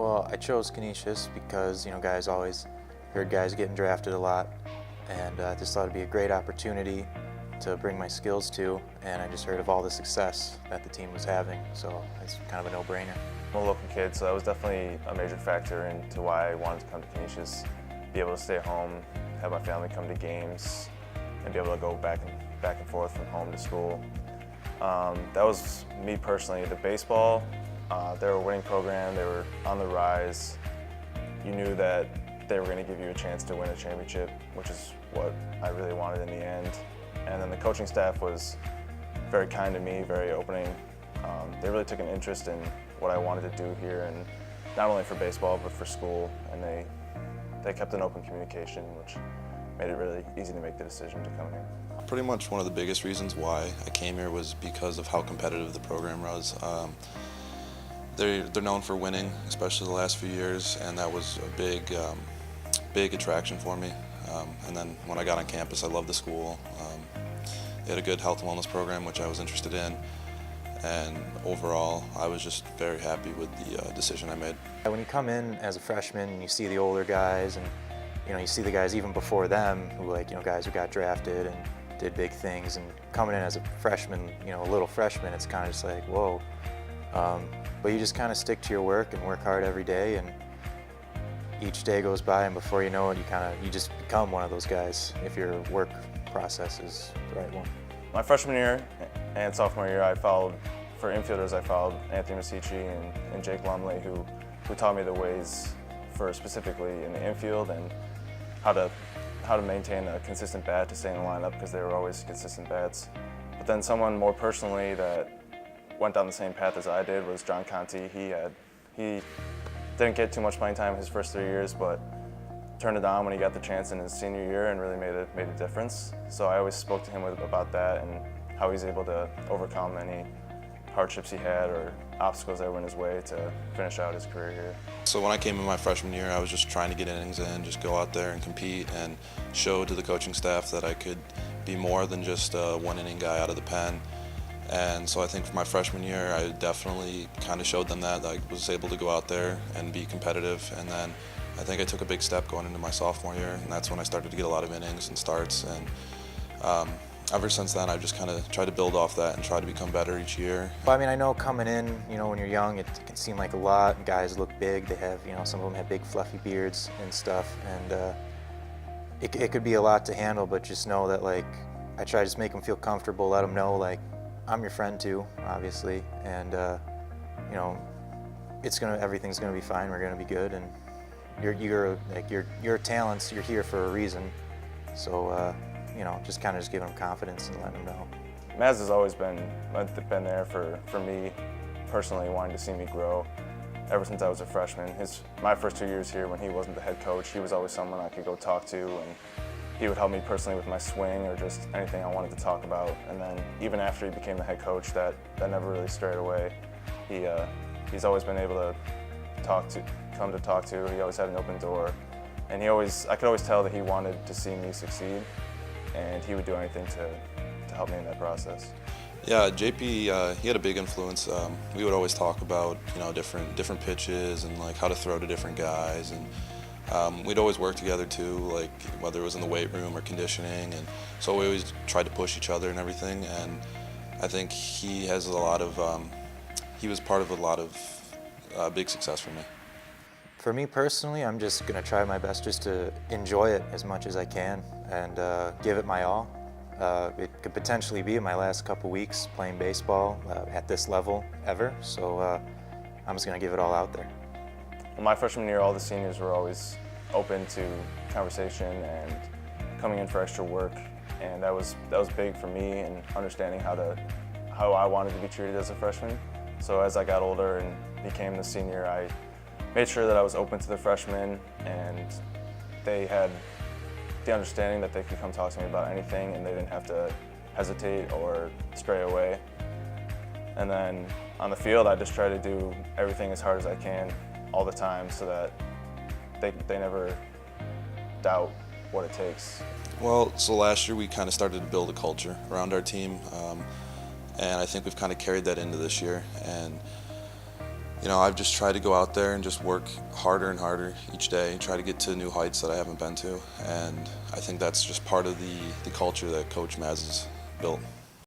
Well, I chose Canisius because, guys always heard guys getting drafted a lot, and I just thought it'd be a great opportunity to bring my skills to, and I just heard of all the success that the team was having, so it's kind of a no-brainer. I'm a local kid, so that was definitely a major factor into why I wanted to come to Canisius. Be able to stay home, have my family come to games, and be able to go back and forth from home to school. That was me personally. The baseball, they were a winning program, they were on the rise. You knew that they were going to give you a chance to win a championship, which is what I really wanted in the end. And then the coaching staff was very kind to me, very opening. They really took an interest in what I wanted to do here, and not only for baseball, but for school. And they kept an open communication, which made it really easy to make the decision to come here. Pretty much one of the biggest reasons why I came here was because of how competitive the program was. They're known for winning, especially the last few years, and that was a big attraction for me. And then when I got on campus, I loved the school. They had a good health and wellness program, which I was interested in. And overall, I was just very happy with the decision I made. When you come in as a freshman and you see the older guys, and you see the guys even before them who guys who got drafted and did big things, and coming in as a freshman, a little freshman, it's kind of just like, whoa. But you just kind of stick to your work and work hard every day, and each day goes by, and before you know it, you just become one of those guys if your work process is the right one. My freshman year and sophomore year, for infielders, I followed Anthony Masici and Jake Lumley, who taught me the ways for specifically in the infield and how to maintain a consistent bat to stay in the lineup, because they were always consistent bats. But then someone more personally that went down the same path as I did was John Conti. He didn't get too much playing time his first 3 years, but turned it on when he got the chance in his senior year and really made a difference. So I always spoke to him about that and how he's able to overcome any hardships he had or obstacles that were in his way to finish out his career here. So when I came in my freshman year, I was just trying to get innings in, just go out there and compete and show to the coaching staff that I could be more than just a one-inning guy out of the pen. And so I think for my freshman year, I definitely kind of showed them that I was able to go out there and be competitive. And then I think I took a big step going into my sophomore year, and that's when I started to get a lot of innings and starts. And ever since then, I've just kind of tried to build off that and try to become better each year. Well, I know coming in, when you're young, it can seem like a lot. Guys look big. They have, some of them have big fluffy beards and stuff, and it could be a lot to handle. But just know that, I try to just make them feel comfortable, let them know, I'm your friend too, obviously, and everything's gonna be fine. We're gonna be good, and your talents. You're here for a reason, so just give them confidence and let them know. Maz has always been there for me personally, wanting to see me grow. Ever since I was a freshman, my first 2 years here, when he wasn't the head coach, he was always someone I could go talk to, and he would help me personally with my swing or just anything I wanted to talk about. And then even after he became the head coach, that never really strayed away. He's always been able to come to talk to. He always had an open door, and I could always tell that he wanted to see me succeed, and he would do anything to help me in that process. Yeah, JP, he had a big influence. We would always talk about different pitches and how to throw to different guys, and we'd always work together too, whether it was in the weight room or conditioning, and so we always tried to push each other and everything. And I think he has he was part of a lot of big success for me. For me personally, I'm just gonna try my best just to enjoy it as much as I can and give it my all. It could potentially be my last couple weeks playing baseball at this level ever, so I'm just gonna give it all out there. My freshman year, all the seniors were always open to conversation and coming in for extra work, and that was big for me and understanding how I wanted to be treated as a freshman. So as I got older and became the senior, I made sure that I was open to the freshmen, and they had the understanding that they could come talk to me about anything, and they didn't have to hesitate or stray away. And then on the field, I just try to do everything as hard as I can all the time, so that they never doubt what it takes. Well, so last year we kind of started to build a culture around our team, and I think we've kind of carried that into this year. And You know, I've just tried to go out there and just work harder and harder each day, try to get to new heights that I haven't been to, and I think that's just part of the culture that Coach Maz has built.